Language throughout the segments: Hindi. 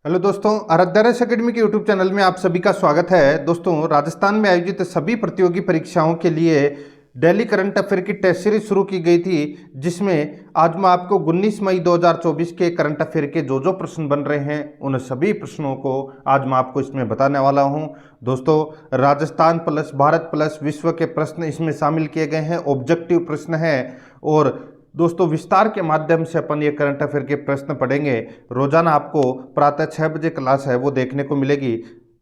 हेलो दोस्तों, आराध्यारस एकेडमी के यूट्यूब चैनल में आप सभी का स्वागत है। दोस्तों, राजस्थान में आयोजित सभी प्रतियोगी परीक्षाओं के लिए डेली करंट अफेयर की टेस्ट सीरीज शुरू की गई थी, जिसमें आज मैं आपको 19 मई 2024 के करंट अफेयर के जो प्रश्न बन रहे हैं उन सभी प्रश्नों को आज मैं आपको इसमें बताने वाला हूं। दोस्तों, राजस्थान प्लस भारत प्लस विश्व के प्रश्न इसमें शामिल किए गए हैं, ऑब्जेक्टिव प्रश्न है। और दोस्तों, विस्तार के माध्यम से अपन ये करंट अफेयर के प्रश्न पढ़ेंगे। रोजाना आपको प्रातः 6 बजे क्लास है वो देखने को मिलेगी।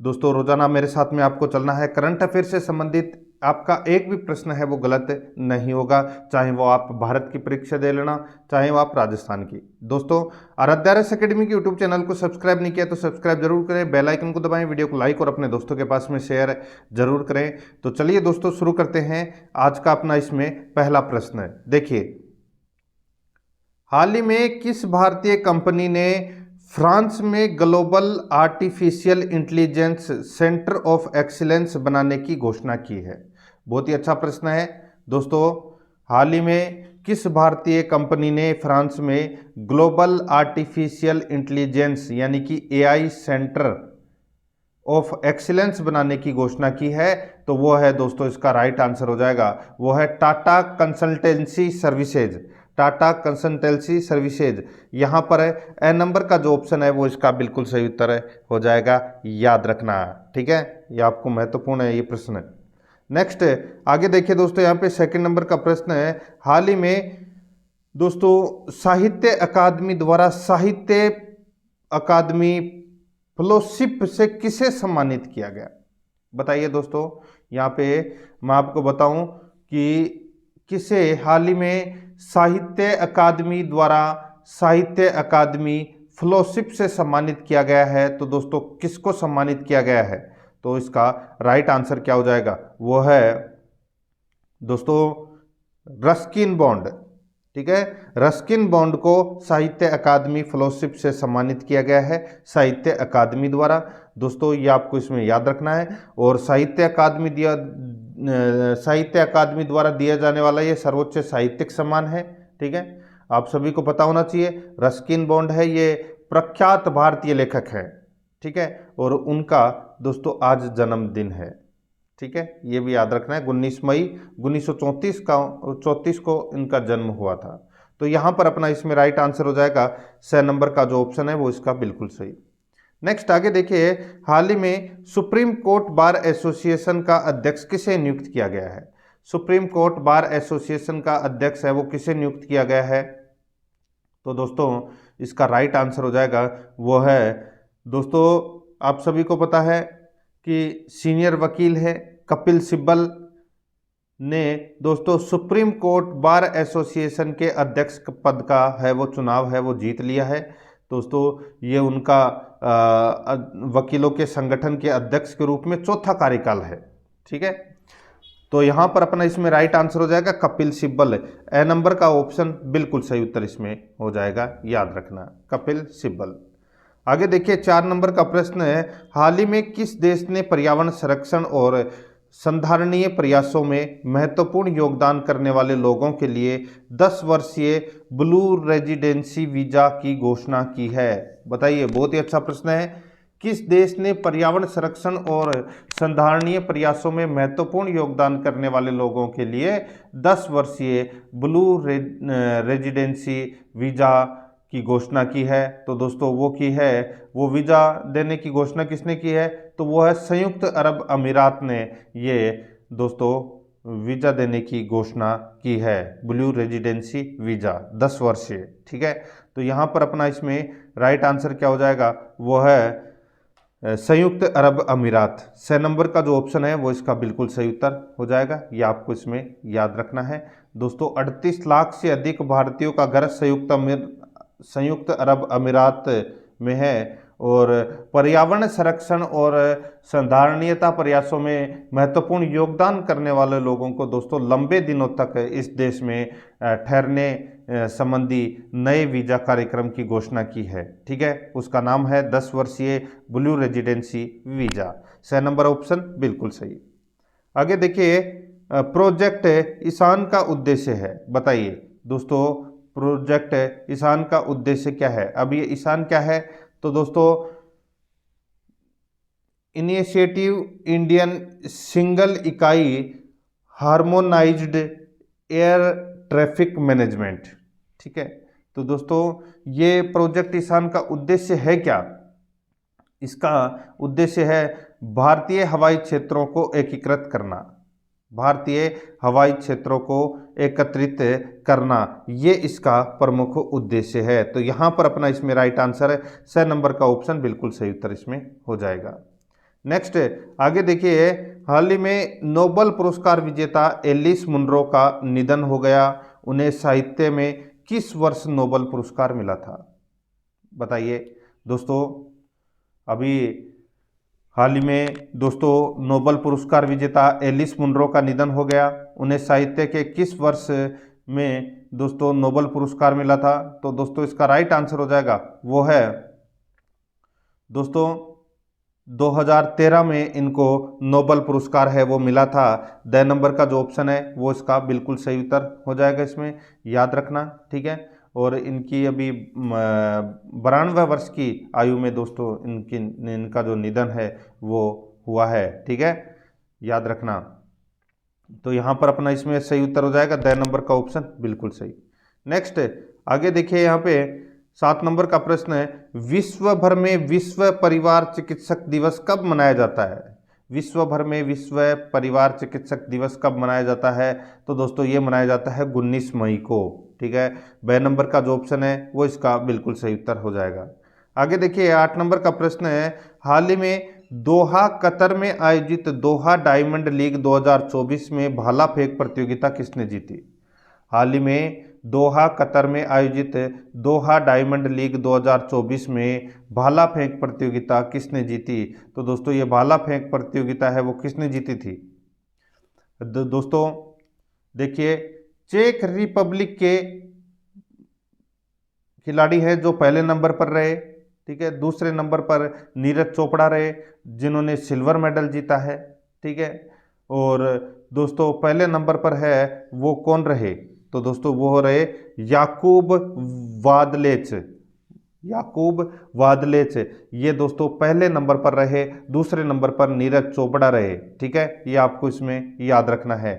दोस्तों, रोजाना मेरे साथ में आपको चलना है। करंट अफेयर से संबंधित आपका एक भी प्रश्न है वो गलत नहीं होगा, चाहे वो आप भारत की परीक्षा दे लेना, चाहे वो आप राजस्थान की। दोस्तों, आराध्यारस एकेडमी के यूट्यूब चैनल को सब्सक्राइब नहीं किया तो सब्सक्राइब जरूर करें, बेल आइकन को दबाएं, वीडियो को लाइक और अपने दोस्तों के पास में शेयर जरूर करें। तो चलिए दोस्तों, शुरू करते हैं आज का अपना इसमें पहला प्रश्न। देखिए, हाल ही में किस भारतीय कंपनी ने फ्रांस में global artificial intelligence centre of excellence बनाने की घोषणा की है? बहुत ही अच्छा प्रश्न है दोस्तों। हाल ही में किस भारतीय कंपनी ने फ्रांस में ग्लोबल आर्टिफिशियल इंटेलिजेंस यानी कि एआई सेंटर ऑफ एक्सीलेंस बनाने की घोषणा की है? तो वो है दोस्तों, इसका राइट आंसर हो जाएगा, वो है Tata consultancy services. Tata consultancy services यहाँ पर है। ए नंबर का जो ऑप्शन है वो इसका बिल्कुल सही उत्तर हो जाएगा, याद रखना। ठीक है, ये आपको महत्वपूर्ण है ये प्रश्न। नेक्स्ट आगे देखिए दोस्तों, यहाँ पे सेकंड नंबर का प्रश्न है। हाल ही में दोस्तों साहित्य अकादमी द्वारा साहित्य अकादमी फेलोशिप से किसे सम्मानित किया गया? बताइए दोस्तों, यहाँ पे मैं आपको बताऊं कि किसे हाल ही में साहित्य अकादमी द्वारा साहित्य अकादमी फेलोशिप से सम्मानित किया गया है। तो दोस्तों, किसको सम्मानित किया गया है? तो इसका राइट आंसर क्या हो जाएगा? वो है दोस्तों रस्किन बॉन्ड। ठीक है, रस्किन बॉन्ड को साहित्य अकादमी फेलोशिप से सम्मानित किया गया है साहित्य अकादमी द्वारा। दोस्तों, ये आपको इसमें याद रखना है। और साहित्य अकादमी द्वारा दिया जाने वाला ये सर्वोच्च साहित्यिक सम्मान है। ठीक है, आप सभी को पता होना चाहिए। रस्किन बॉन्ड है, ये प्रख्यात भारतीय लेखक है। ठीक है, और उनका दोस्तों आज जन्मदिन है। ठीक है, ये भी याद रखना है। 19 मई 1934 को इनका जन्म हुआ था। तो यहाँ पर अपना इसमें राइट आंसर हो जाएगा स नंबर का जो ऑप्शन है वो इसका बिल्कुल सही। नेक्स्ट आगे देखिए, हाल ही में सुप्रीम कोर्ट बार एसोसिएशन का अध्यक्ष किसे नियुक्त किया गया है? सुप्रीम कोर्ट बार एसोसिएशन का अध्यक्ष है वो किसे नियुक्त किया गया है? तो दोस्तों, इसका राइट आंसर हो जाएगा, वो है दोस्तों, आप सभी को पता है कि सीनियर वकील है कपिल सिब्बल ने दोस्तों सुप्रीम कोर्ट बार एसोसिएशन के अध्यक्ष पद का है वो चुनाव है वो जीत लिया है। दोस्तों, ये उनका वकीलों के संगठन के अध्यक्ष के रूप में चौथा कार्यकाल है। ठीक है, तो यहाँ पर अपना इसमें राइट आंसर हो जाएगा कपिल सिब्बल। ए नंबर का ऑप्शन बिल्कुल सही उत्तर इसमें हो जाएगा, याद रखना, कपिल सिब्बल। आगे देखिए, 4 नंबर का प्रश्न है। हाल ही में किस देश ने पर्यावरण संरक्षण और संधारणीय प्रयासों में महत्वपूर्ण योगदान करने वाले लोगों के लिए 10 वर्षीय ब्लू रेजिडेंसी वीजा की घोषणा की है? बताइए, बहुत ही अच्छा प्रश्न है। किस देश ने पर्यावरण संरक्षण और संधारणीय प्रयासों में महत्वपूर्ण योगदान करने वाले लोगों के लिए 10 वर्षीय ब्लू रेजिडेंसी वीजा की घोषणा की है? तो दोस्तों, वो वीज़ा देने की घोषणा किसने की है? तो वो है संयुक्त अरब अमीरात ने ये दोस्तों वीज़ा देने की घोषणा की है, ब्लू रेजिडेंसी वीज़ा 10 वर्षीय। ठीक है, तो यहाँ पर अपना इसमें राइट आंसर क्या हो जाएगा? वो है संयुक्त अरब अमीरात। स नंबर का जो ऑप्शन है वो इसका बिल्कुल सही उत्तर हो जाएगा, ये आपको इसमें याद रखना है। दोस्तों, 38 लाख से अधिक भारतीयों का घर संयुक्त अरब अमीरात में है। और पर्यावरण संरक्षण और संधारणीयता प्रयासों में महत्वपूर्ण योगदान करने वाले लोगों को दोस्तों लंबे दिनों तक इस देश में ठहरने संबंधी नए वीजा कार्यक्रम की घोषणा की है। ठीक है, उसका नाम है 10 वर्षीय ब्लू रेजिडेंसी वीजा। स नंबर ऑप्शन बिल्कुल सही। आगे देखिए, प्रोजेक्ट ईशान का उद्देश्य है। बताइए दोस्तों, प्रोजेक्ट ईशान का उद्देश्य क्या है? अब ये ईशान क्या है? तो दोस्तों इनिशिएटिव इंडियन सिंगल इकाई हार्मोनाइज्ड एयर ट्रैफिक मैनेजमेंट। ठीक है, तो दोस्तों ये प्रोजेक्ट ईशान का उद्देश्य है क्या? इसका उद्देश्य है भारतीय हवाई क्षेत्रों को एकीकृत करना, भारतीय हवाई क्षेत्रों को एकत्रित करना, ये इसका प्रमुख उद्देश्य है। तो यहाँ पर अपना इसमें राइट आंसर है स नंबर का ऑप्शन बिल्कुल सही उत्तर इसमें हो जाएगा। नेक्स्ट आगे देखिए, हाल ही में नोबेल पुरस्कार विजेता एलिस मुनरो का निधन हो गया। उन्हें साहित्य में किस वर्ष नोबेल पुरस्कार मिला था? बताइए दोस्तों। अभी हाल ही में दोस्तों नोबेल पुरस्कार विजेता एलिस मुनरो का निधन हो गया। उन्हें साहित्य के किस वर्ष में दोस्तों नोबेल पुरस्कार मिला था? तो दोस्तों इसका राइट आंसर हो जाएगा वो है दोस्तों 2013 में इनको नोबेल पुरस्कार है वो मिला था। द नंबर का जो ऑप्शन है वो इसका बिल्कुल सही उत्तर हो जाएगा, इसमें याद रखना। ठीक है, और इनकी अभी 92 वर्ष की आयु में दोस्तों इनका जो निधन है वो हुआ है। ठीक है, याद रखना। तो यहाँ पर अपना इसमें सही उत्तर हो जाएगा द नंबर का ऑप्शन बिल्कुल सही। नेक्स्ट आगे देखिए, यहाँ पे 7 नंबर का प्रश्न है, विश्व भर में विश्व परिवार चिकित्सक दिवस कब मनाया जाता है? विश्व भर में विश्व परिवार चिकित्सक दिवस कब मनाया जाता है? तो दोस्तों ये मनाया जाता है 19 मई को। ठीक है, ब नंबर का जो ऑप्शन है वो इसका बिल्कुल सही उत्तर हो जाएगा। आगे देखिए 8 नंबर का प्रश्न है, हाल ही में दोहा कतर में आयोजित दोहा डायमंड लीग 2024 में भाला फेंक प्रतियोगिता किसने जीती? हाल ही में दोहा कतर में आयोजित दोहा डायमंड लीग 2024 में भाला फेंक प्रतियोगिता किसने जीती? तो दोस्तों ये भाला फेंक प्रतियोगिता है वो किसने जीती थी? दोस्तों देखिए, चेक रिपब्लिक के खिलाड़ी हैं जो पहले नंबर पर रहे। ठीक है, दूसरे नंबर पर नीरज चोपड़ा रहे जिन्होंने सिल्वर मेडल जीता है। ठीक है, और दोस्तों पहले नंबर पर है वो कौन रहे? तो दोस्तों वो हो रहे याकूब वादलेच। याकूब वादलेच ये दोस्तों पहले नंबर पर रहे, दूसरे नंबर पर नीरज चोपड़ा रहे। ठीक है, ये आपको इसमें याद रखना है।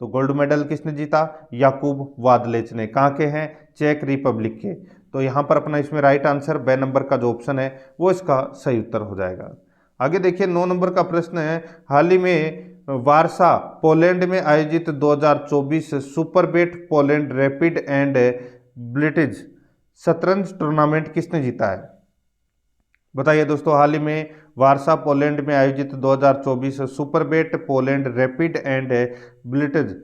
तो गोल्ड मेडल किसने जीता? याकूब वादलेच ने। कहाँ के हैं? चेक रिपब्लिक के। तो यहाँ पर अपना इसमें राइट आंसर ब नंबर का जो ऑप्शन है वो इसका सही उत्तर हो जाएगा। आगे देखिए 9 नंबर का प्रश्न है, हाल ही में वारसा पोलैंड में आयोजित 2024 Superbet Poland rapid and blitz शतरंज टूर्नामेंट किसने जीता है? बताइए दोस्तों, हाल ही में वारसा पोलैंड में आयोजित 2024 Superbet Poland rapid and blitz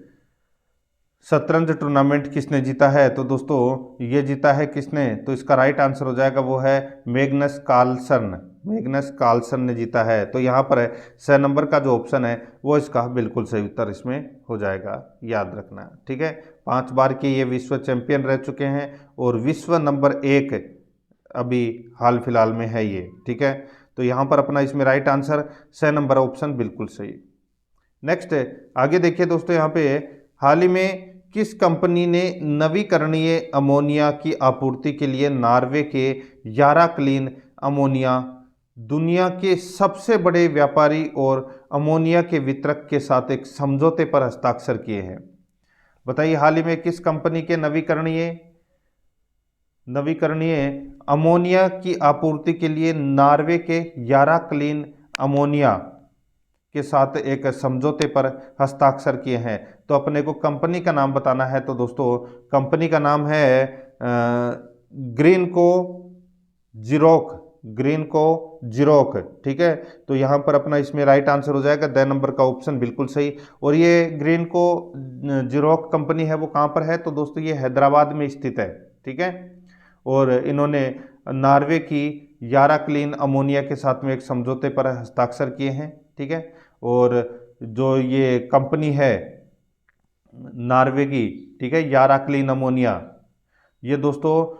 शतरंज टूर्नामेंट किसने जीता है? तो दोस्तों ये जीता है किसने? तो इसका राइट आंसर हो जाएगा वो है मैग्नस कार्लसन। मैग्नस कार्लसन ने जीता है। तो यहाँ पर 6 नंबर का जो ऑप्शन है वो इसका बिल्कुल सही उत्तर इसमें हो जाएगा, याद रखना। ठीक है, 5 बार के ये विश्व चैंपियन रह चुके हैं और विश्व नंबर 1 अभी हाल फिलहाल में है ये। ठीक है, तो यहाँ पर अपना इसमें राइट आंसर 6 नंबर ऑप्शन बिल्कुल सही। नेक्स्ट आगे देखिए दोस्तों, यहाँ पे हाल ही में किस कंपनी ने नवीकरणीय अमोनिया की आपूर्ति के लिए नॉर्वे के यारा क्लीन अमोनिया दुनिया के सबसे बड़े व्यापारी और अमोनिया के वितरक के साथ एक समझौते पर हस्ताक्षर किए हैं? बताइए, हाल ही में किस कंपनी के नवीकरणीय अमोनिया की आपूर्ति के लिए नॉर्वे के यारा क्लीन अमोनिया के साथ एक समझौते पर हस्ताक्षर किए हैं? तो अपने को कंपनी का नाम बताना है। तो दोस्तों कंपनी का नाम है ग्रीनको जिरोक। ठीक है, तो यहाँ पर अपना इसमें राइट आंसर हो जाएगा द नंबर का ऑप्शन बिल्कुल सही। और ये ग्रीनको जिरोक कंपनी है वो कहाँ पर है? तो दोस्तों ये हैदराबाद में स्थित है। ठीक है, और इन्होंने नॉर्वे की यारा क्लीन अमोनिया के साथ में एक समझौते पर हस्ताक्षर किए हैं। ठीक है, और जो ये कंपनी है नॉर्वे की, ठीक है, यारा क्लीन अमोनिया, ये दोस्तों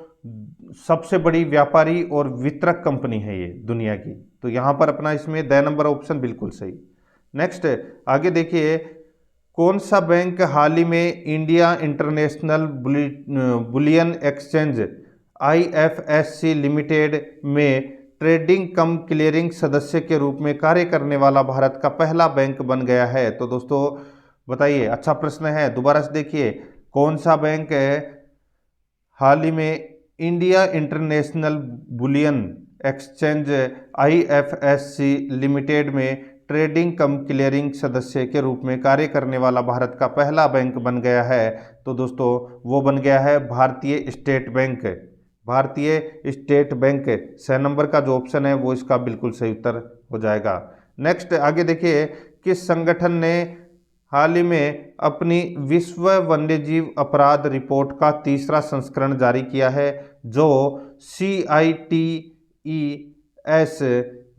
सबसे बड़ी व्यापारी और वितरक कंपनी है ये दुनिया की। तो यहाँ पर अपना इसमें द नंबर ऑप्शन बिल्कुल सही। नेक्स्ट आगे देखिए, कौन सा बैंक हाल ही में India international bullion exchange IFSC limited में ट्रेडिंग कम क्लियरिंग सदस्य के रूप में कार्य करने वाला भारत का पहला बैंक बन गया है? तो दोस्तों बताइए, अच्छा प्रश्न है, दोबारा से देखिए, कौन सा बैंक है हाल ही में India international bullion exchange IFSC limited में ट्रेडिंग कम क्लियरिंग सदस्य के रूप में कार्य करने वाला भारत का पहला बैंक बन गया है? तो दोस्तों वो बन गया है भारतीय स्टेट बैंक। भारतीय स्टेट बैंक 6 नंबर का जो ऑप्शन है वो इसका बिल्कुल सही उत्तर हो जाएगा। नेक्स्ट आगे देखिए, किस संगठन ने हाल ही में अपनी विश्व वन्यजीव अपराध रिपोर्ट का तीसरा संस्करण जारी किया है, जो CITES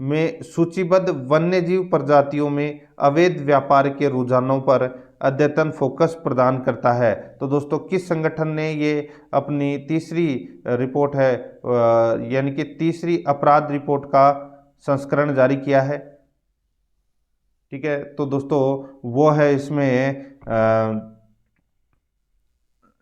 में सूचीबद्ध वन्यजीव प्रजातियों में अवैध व्यापार के रुझानों पर अद्यतन फोकस प्रदान करता है? तो दोस्तों किस संगठन ने ये अपनी तीसरी रिपोर्ट है यानी कि तीसरी अपराध रिपोर्ट का संस्करण जारी किया है? ठीक है, तो दोस्तों वो है इसमें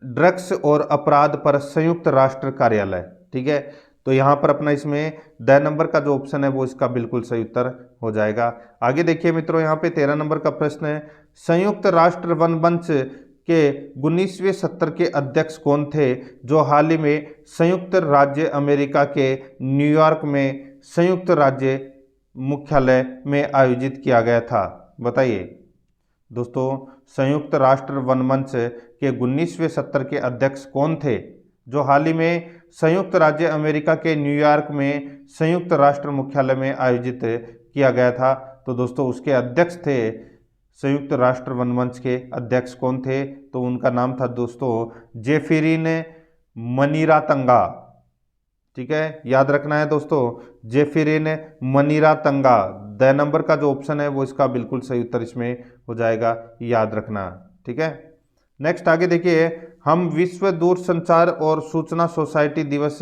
ड्रग्स और अपराध पर संयुक्त राष्ट्र कार्यालय। ठीक है, तो यहाँ पर अपना इसमें द नंबर का जो ऑप्शन है वो इसका बिल्कुल सही उत्तर हो जाएगा। आगे देखिए मित्रों, यहाँ पे 13 नंबर का प्रश्न है, संयुक्त राष्ट्र वन मंच के 19वें सत्र के अध्यक्ष कौन थे, जो हाल ही में संयुक्त राज्य अमेरिका के न्यूयॉर्क में संयुक्त राज्य मुख्यालय में आयोजित किया गया था? बताइए दोस्तों, संयुक्त राष्ट्र वन मंच के 19वें सत्र के अध्यक्ष कौन थे, जो हाल ही में संयुक्त राज्य अमेरिका के न्यूयॉर्क में संयुक्त राष्ट्र मुख्यालय में आयोजित किया गया था? तो दोस्तों उसके अध्यक्ष थे, संयुक्त राष्ट्र वन मंच के अध्यक्ष कौन थे? तो उनका नाम था दोस्तों जेफिरिन मनीरातंगा। ठीक है, याद रखना है दोस्तों, जेफिरिन मनीरातंगा। द नंबर का जो ऑप्शन है वो इसका बिल्कुल सही उत्तर इसमें हो जाएगा, याद रखना। ठीक है, नेक्स्ट आगे देखिए, हम विश्व दूरसंचार और सूचना सोसाइटी दिवस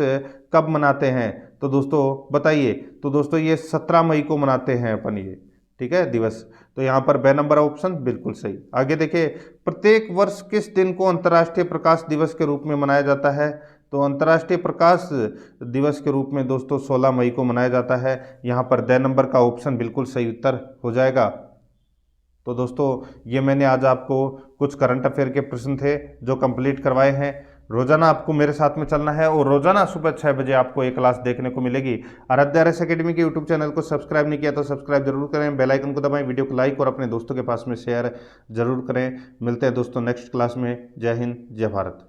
कब मनाते हैं? तो दोस्तों बताइए, तो दोस्तों ये 17 मई को मनाते हैं अपन ये, ठीक है, दिवस। तो यहाँ पर ब नंबर ऑप्शन बिल्कुल सही। आगे देखिए, प्रत्येक वर्ष किस दिन को अंतर्राष्ट्रीय प्रकाश दिवस के रूप में मनाया जाता है? तो अंतर्राष्ट्रीय प्रकाश दिवस के रूप में दोस्तों 16 मई को मनाया जाता है। यहाँ पर द नंबर का ऑप्शन बिल्कुल सही उत्तर हो जाएगा। तो दोस्तों ये मैंने आज आपको कुछ करंट अफेयर के प्रश्न थे जो कंप्लीट करवाए हैं। रोजाना आपको मेरे साथ में चलना है और रोजाना सुबह 6 बजे आपको एक क्लास देखने को मिलेगी। आराध्या RS अकेडमी के यूट्यूब चैनल को सब्सक्राइब नहीं किया तो सब्सक्राइब जरूर करें, बेल आइकन को दबाएं, वीडियो को लाइक और अपने दोस्तों के पास में शेयर जरूर करें। मिलते हैं दोस्तों नेक्स्ट क्लास में। जय हिंद, जय भारत।